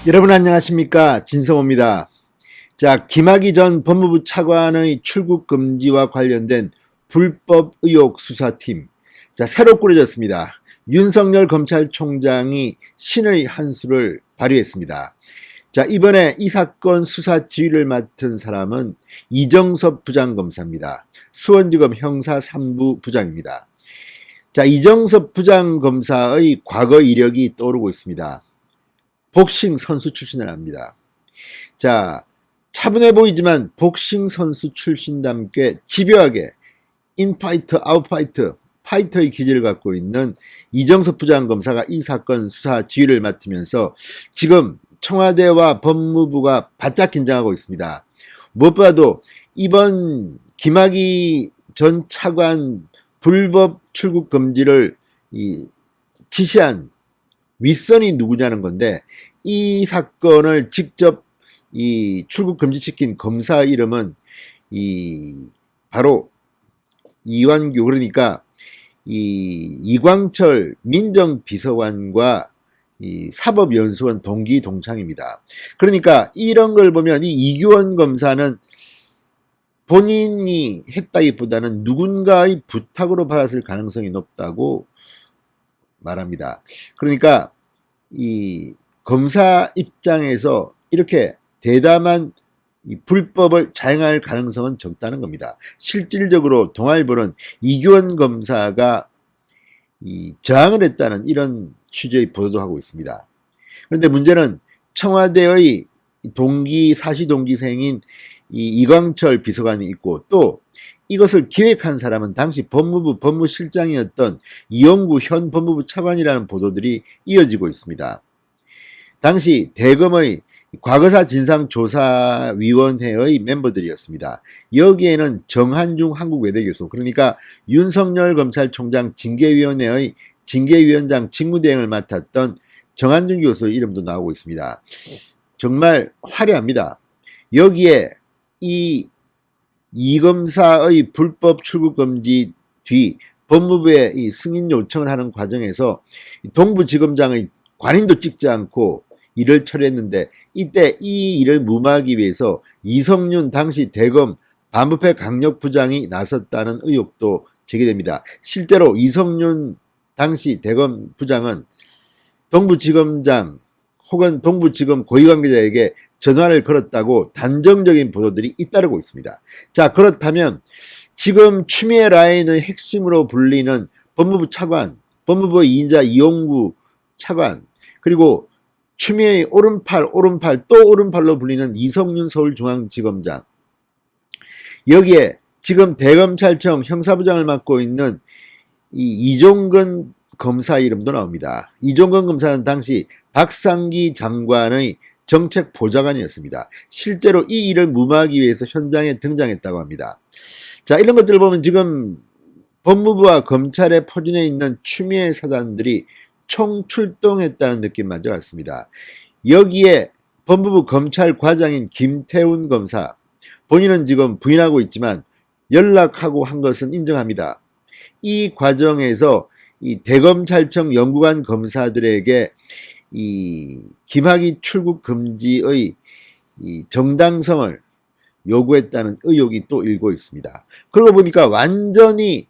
여러분 안녕하십니까, 진성호입니다. 자, 김학의 전 법무부 차관의 출국 금지와 관련된 불법 의혹 수사팀, 자, 새로 꾸려졌습니다. 윤석열 검찰총장이 신의 한 수를 발휘했습니다. 자, 이번에 이 사건 수사 지휘를 맡은 사람은 이정섭 부장검사입니다. 수원지검 형사 3부 부장입니다. 자, 이정섭 부장검사의 과거 이력이 떠오르고 있습니다. 복싱 선수 출신을 합니다. 자, 차분해 보이지만 복싱 선수 출신답게 집요하게 인파이터, 아웃파이터, 파이터의 기질을 갖고 있는 이정섭 부장검사가 이 사건 수사 지휘를 맡으면서 지금 청와대와 법무부가 바짝 긴장하고 있습니다. 무엇보다도 이번 김학의 전 차관 불법 출국 금지를 지시한 윗선이 누구냐는 건데, 이 사건을 직접 출국 금지시킨 검사 이름은 바로 이완규, 그러니까 이광철 민정비서관과 사법연수원 동기 동창입니다. 그러니까 이런 걸 보면 이 이규원 검사는 본인이 했다기보다는 누군가의 부탁으로 받았을 가능성이 높다고 말합니다. 그러니까 이 검사 입장에서 이렇게 대담한 불법을 자행할 가능성은 적다는 겁니다. 실질적으로 동아일보는 이규원 검사가 저항을 했다는 이런 취지의 보도도 하고 있습니다. 그런데 문제는 청와대의 사시 동기생인 이광철 비서관이 있고, 또 이것을 기획한 사람은 당시 법무부 법무실장이었던 이용구 현 법무부 차관이라는 보도들이 이어지고 있습니다. 당시 대검의 과거사 진상조사위원회의 멤버들이었습니다. 여기에는 정한중 한국외대교수, 그러니까 윤석열 검찰총장 징계위원회의 징계위원장 직무대행을 맡았던 정한중 교수 이름도 나오고 있습니다. 정말 화려합니다. 여기에 이 검사의 불법 출국 금지 뒤 법무부에 승인 요청을 하는 과정에서 동부지검장의 관인도 찍지 않고 일을 처리했는데, 이때 이 일을 무마하기 위해서 이성윤 당시 대검 반부패 강력부장이 나섰다는 의혹도 제기됩니다. 실제로 이성윤 당시 대검 부장은 동부지검장 혹은 동부지검 고위관계자에게 전화를 걸었다고 단정적인 보도들이 잇따르고 있습니다. 자, 그렇다면 지금 추미애 라인의 핵심으로 불리는 법무부 차관, 법무부 2인자 이용구 차관, 그리고 추미애의 오른팔 또 오른팔로 불리는 이성윤 서울중앙지검장, 여기에 지금 대검찰청 형사부장을 맡고 있는 이종근 검사 이름도 나옵니다. 이종근 검사는 당시 박상기 장관의 정책 보좌관이었습니다. 실제로 이 일을 무마하기 위해서 현장에 등장했다고 합니다. 자, 이런 것들을 보면 지금 법무부와 검찰에 포진해 있는 추미애 사단들이 총출동했다는 느낌마저 같습니다. 여기에 법무부 검찰과장인 김태훈 검사, 본인은 지금 부인하고 있지만 연락하고 한 것은 인정합니다. 이 과정에서 이 대검찰청 연구관 검사들에게 김학의 출국 금지의 정당성을 요구했다는 의혹이 또 일고 있습니다. 그러고 보니까 완전히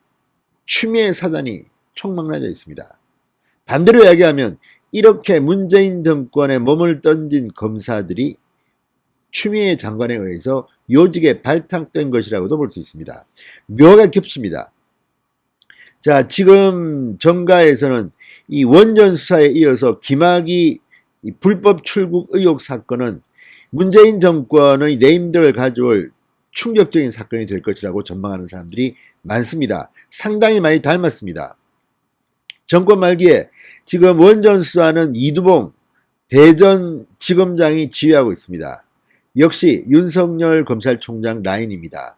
추미애 사단이 총망라져 있습니다. 반대로 이야기하면 이렇게 문재인 정권에 몸을 던진 검사들이 추미애 장관에 의해서 요직에 발탁된 것이라고도 볼 수 있습니다. 묘하게 겹칩니다. 자, 지금 정가에서는 이 원전 수사에 이어서 김학의 불법 출국 의혹 사건은 문재인 정권의 레임덕을 가져올 충격적인 사건이 될 것이라고 전망하는 사람들이 많습니다. 상당히 많이 닮았습니다. 정권 말기에 지금 원전 수사는 이두봉 대전지검장이 지휘하고 있습니다. 역시 윤석열 검찰총장 라인입니다.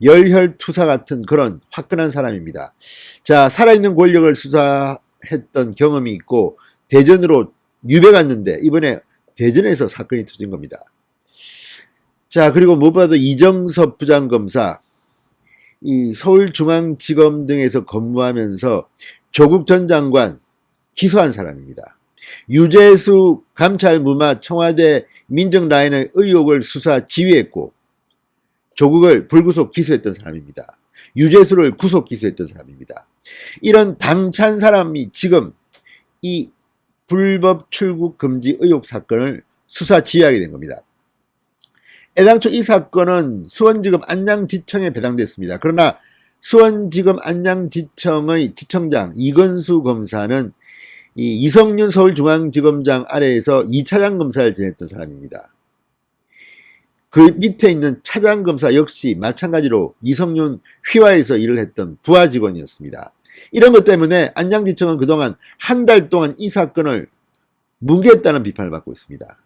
열혈투사 같은 그런 화끈한 사람입니다. 자, 살아있는 권력을 수사했던 경험이 있고 대전으로 유배 갔는데 이번에 대전에서 사건이 터진 겁니다. 자, 그리고 무엇보다도 이정섭 부장검사, 이 서울중앙지검 등에서 근무하면서 조국 전 장관 기소한 사람입니다. 유재수 감찰무마 청와대 민정라인의 의혹을 수사 지휘했고 조국을 불구속 기소했던 사람입니다. 유재수를 구속 기소했던 사람입니다. 이런 당찬 사람이 지금 이 불법 출국 금지 의혹 사건을 수사 지휘하게 된 겁니다. 애당초 이 사건은 수원지검 안양지청에 배당됐습니다. 그러나 수원지검 안양지청의 지청장 이건수 검사는 이 이성윤 서울중앙지검장 아래에서 2차장 검사를 지냈던 사람입니다. 그 밑에 있는 차장검사 역시 마찬가지로 이성윤 휘하에서 일을 했던 부하 직원이었습니다. 이런 것 때문에 안양지청은 그동안 한 달 동안 이 사건을 뭉개했다는 비판을 받고 있습니다.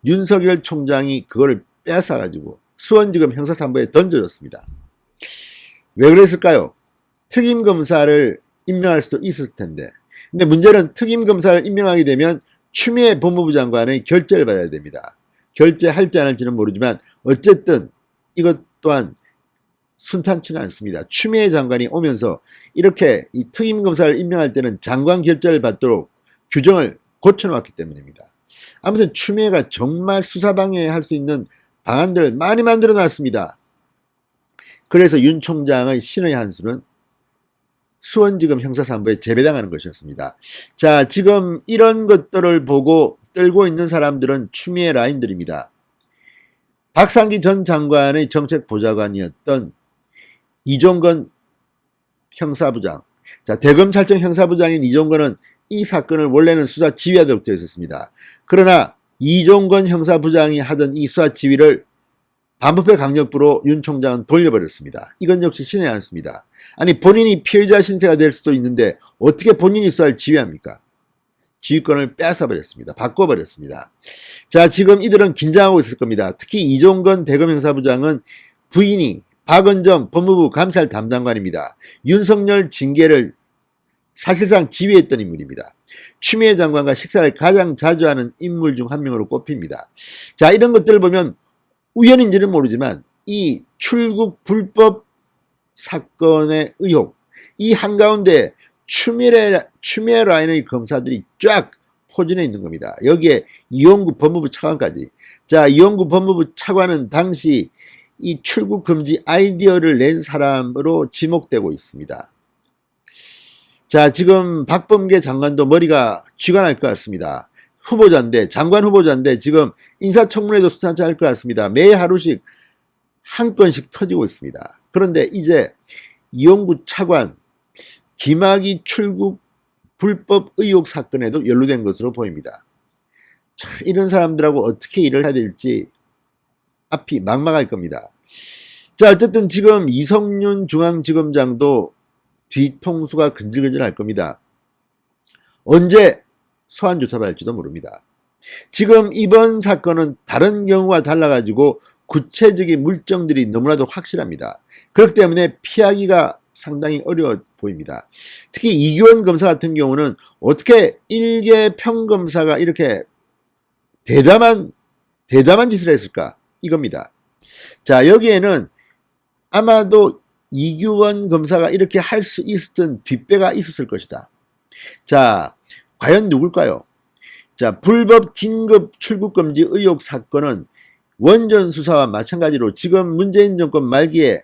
윤석열 총장이 그거를 빼앗아가지고 수원지검 형사사무부에 던져줬습니다. 왜 그랬을까요? 특임검사를 임명할 수도 있을 텐데, 근데 문제는 특임검사를 임명하게 되면 추미애 법무부 장관의 결재를 받아야 됩니다. 결재할지 안 할지는 모르지만 어쨌든 이것 또한 순탄치는 않습니다. 추미애 장관이 오면서 이렇게 이 특임검사를 임명할 때는 장관 결재를 받도록 규정을 고쳐놓았기 때문입니다. 아무튼 추미애가 정말 수사방해할 수 있는 방안들을 많이 만들어 놨습니다. 그래서 윤 총장의 신의 한 수는 수원지검 형사사무부에 재배당하는 것이었습니다. 자, 지금 이런 것들을 보고 떨고 있는 사람들은 추미애 라인들입니다. 박상기 전 장관의 정책보좌관이었던 이종건 형사부장. 자, 대검찰청 형사부장인 이종건은 이 사건을 원래는 수사 지휘하도록 되어 있었습니다. 그러나 이종건 형사부장이 하던 이 수사 지휘를 반부패 강력부로 윤 총장은 돌려버렸습니다. 이건 역시 신의 한 수입니다. 아니 본인이 피해자 신세가 될 수도 있는데 어떻게 본인이 수사를 지휘합니까? 지휘권을 뺏어버렸습니다. 바꿔버렸습니다. 자, 지금 이들은 긴장하고 있을 겁니다. 특히 이종건 대검형사부장은 부인이 박은정 법무부 감찰 담당관입니다. 윤석열 징계를 사실상 지휘했던 인물입니다. 추미애 장관과 식사를 가장 자주 하는 인물 중 한 명으로 꼽힙니다. 자, 이런 것들을 보면 우연인지는 모르지만 이 출국 불법 사건의 의혹, 이 한가운데 추미애 라인의 검사들이 쫙 포진해 있는 겁니다. 여기에 이용구 법무부 차관까지. 자, 이용구 법무부 차관은 당시 이 출국 금지 아이디어를 낸 사람으로 지목되고 있습니다. 자, 지금 박범계 장관도 머리가 쥐가 날 것 같습니다. 후보자인데, 장관 후보자인데 지금 인사청문회도 순탄치 않을 것 같습니다. 매 하루씩 한 건씩 터지고 있습니다. 그런데 이제 이용구 차관 김학의 출국 불법 의혹 사건에도 연루된 것으로 보입니다. 자, 이런 사람들하고 어떻게 일을 해야 될지 앞이 막막할 겁니다. 자, 어쨌든 지금 이성윤 중앙지검장도 뒤통수가 근질근질할 겁니다. 언제 소환 조사받을지도 모릅니다. 지금 이번 사건은 다른 경우와 달라가지고 구체적인 물증들이 너무나도 확실합니다. 그렇기 때문에 피하기가 상당히 어려워 보입니다. 특히 이규원 검사 같은 경우는 어떻게 일개 평검사가 이렇게 대담한 짓을 했을까? 이겁니다. 자, 여기에는 아마도 이규원 검사가 이렇게 할 수 있었던 뒷배가 있었을 것이다. 자, 과연 누굴까요? 자, 불법 긴급 출국금지 의혹 사건은 원전 수사와 마찬가지로 지금 문재인 정권 말기에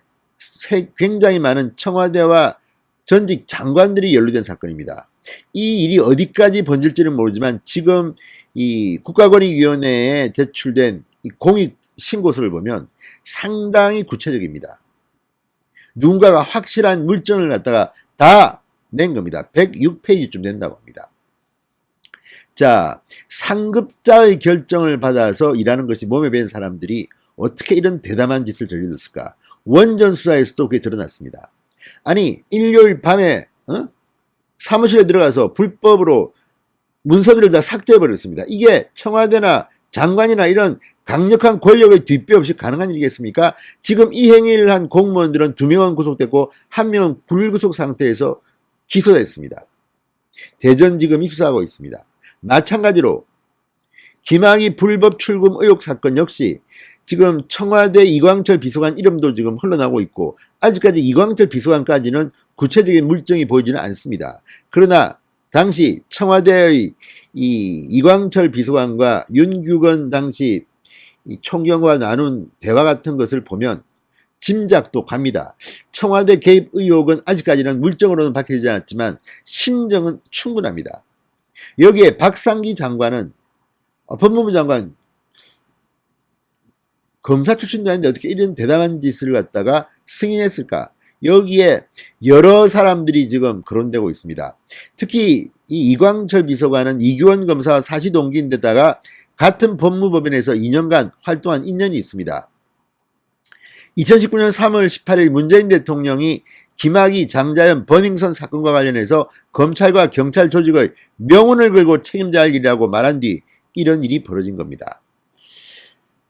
굉장히 많은 청와대와 전직 장관들이 연루된 사건입니다. 이 일이 어디까지 번질지는 모르지만 지금 이 국가권익위원회에 제출된 이 공익 신고서를 보면 상당히 구체적입니다. 누군가가 확실한 물증을 갖다가 다 낸 겁니다. 106페이지쯤 된다고 합니다. 자, 상급자의 결정을 받아서 일하는 것이 몸에 배인 사람들이 어떻게 이런 대담한 짓을 저질렀을까? 원전 수사에서도 그게 드러났습니다. 아니, 일요일 밤에 사무실에 들어가서 불법으로 문서들을 다 삭제해버렸습니다. 이게 청와대나 장관이나 이런 강력한 권력의 뒷배 없이 가능한 일이겠습니까? 지금 이 행위를 한 공무원들은 2명은 구속됐고 1명은 불구속 상태에서 기소됐습니다. 대전지검이 수사하고 있습니다. 마찬가지로 김학의 불법 출금 의혹 사건 역시 지금 청와대 이광철 비서관 이름도 지금 흘러나오고 있고 아직까지 이광철 비서관까지는 구체적인 물증이 보이지는 않습니다. 그러나 당시 청와대의 이 이광철 비서관과 윤규건 당시 이 총경과 나눈 대화 같은 것을 보면 짐작도 갑니다. 청와대 개입 의혹은 아직까지는 물정으로는 밝혀지지 않았지만 심정은 충분합니다. 여기에 박상기 장관은 법무부 장관 검사 출신도 아닌데 어떻게 이런 대단한 짓을 갖다가 승인했을까? 여기에 여러 사람들이 지금 거론되고 있습니다. 특히 이 이광철 비서관은 이규원 검사와 사시동기인데다가 같은 법무법인에서 2년간 활동한 인연이 있습니다. 2019년 3월 18일 문재인 대통령이 김학의, 장자연, 버닝썬 사건과 관련해서 검찰과 경찰 조직의 명운을 걸고 책임져야 할 일이라고 말한 뒤 이런 일이 벌어진 겁니다.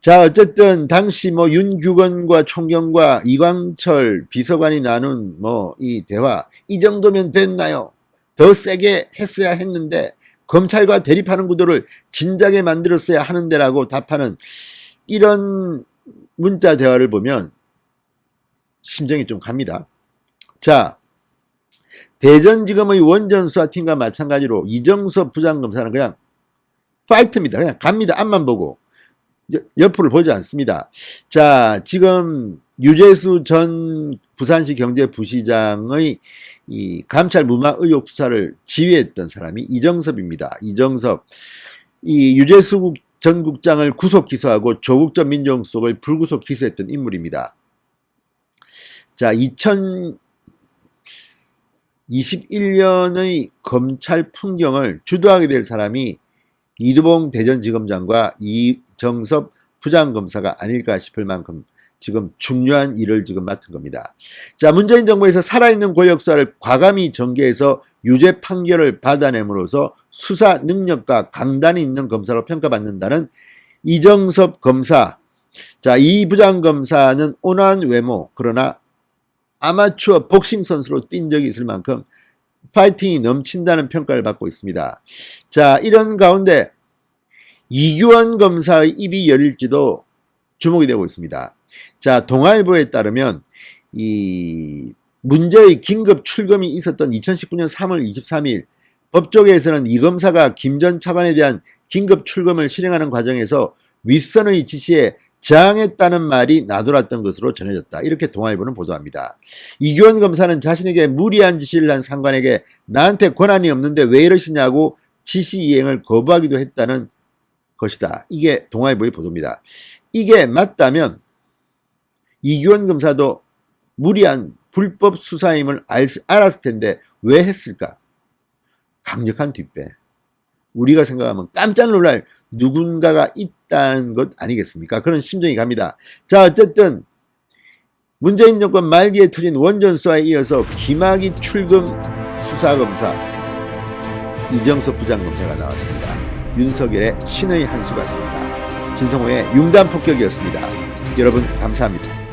자, 어쨌든 당시 뭐 윤규건과 총경과 이광철 비서관이 나눈 뭐 이 대화, 이 정도면 됐나요? 더 세게 했어야 했는데 검찰과 대립하는 구도를 진작에 만들었어야 하는데라고 답하는 이런 문자 대화를 보면 심정이 좀 갑니다. 자, 대전지검의 원전수사팀과 마찬가지로 이정섭 부장검사는 그냥 파이트입니다. 그냥 갑니다. 앞만 보고 옆을 보지 않습니다. 자, 지금 유재수 전 부산시 경제부시장의 이 감찰 무마 의혹 수사를 지휘했던 사람이 이정섭입니다. 이정섭, 이 유재수 전 국장을 구속 기소하고 조국 전 민정수석을 불구속 기소했던 인물입니다. 자, 2021년의 검찰 풍경을 주도하게 될 사람이 이두봉 대전지검장과 이정섭 부장검사가 아닐까 싶을 만큼 지금 중요한 일을 지금 맡은 겁니다. 자, 문재인 정부에서 살아있는 권력수사를 과감히 전개해서 유죄 판결을 받아냄으로써 수사 능력과 강단이 있는 검사로 평가받는다는 이정섭 검사. 자, 이 부장검사는 온화한 외모, 그러나 아마추어 복싱 선수로 뛴 적이 있을 만큼 파이팅이 넘친다는 평가를 받고 있습니다. 자, 이런 가운데 이규원 검사의 입이 열릴지도 주목이 되고 있습니다. 자, 동아일보에 따르면 이 문제의 긴급 출금이 있었던 2019년 3월 23일 법조계에서는 이 검사가 김 전 차관에 대한 긴급 출금을 실행하는 과정에서 윗선의 지시에 저항했다는 말이 나돌았던 것으로 전해졌다. 이렇게 동아일보는 보도합니다. 이규원 검사는 자신에게 무리한 지시를 한 상관에게 나한테 권한이 없는데 왜 이러시냐고 지시 이행을 거부하기도 했다는 것이다. 이게 동아일보의 보도입니다. 이게 맞다면 이규원 검사도 무리한 불법 수사임을 알았을 텐데 왜 했을까? 강력한 뒷배. 우리가 생각하면 깜짝 놀랄 누군가가 있다는 것 아니겠습니까? 그런 심정이 갑니다. 자, 어쨌든 문재인 정권 말기에 터진 원전 수사에 이어서 김학의 출금 수사검사 이정섭 부장검사가 나왔습니다. 윤석열의 신의 한 수 같습니다. 진성호의 융단폭격이었습니다. 여러분 감사합니다.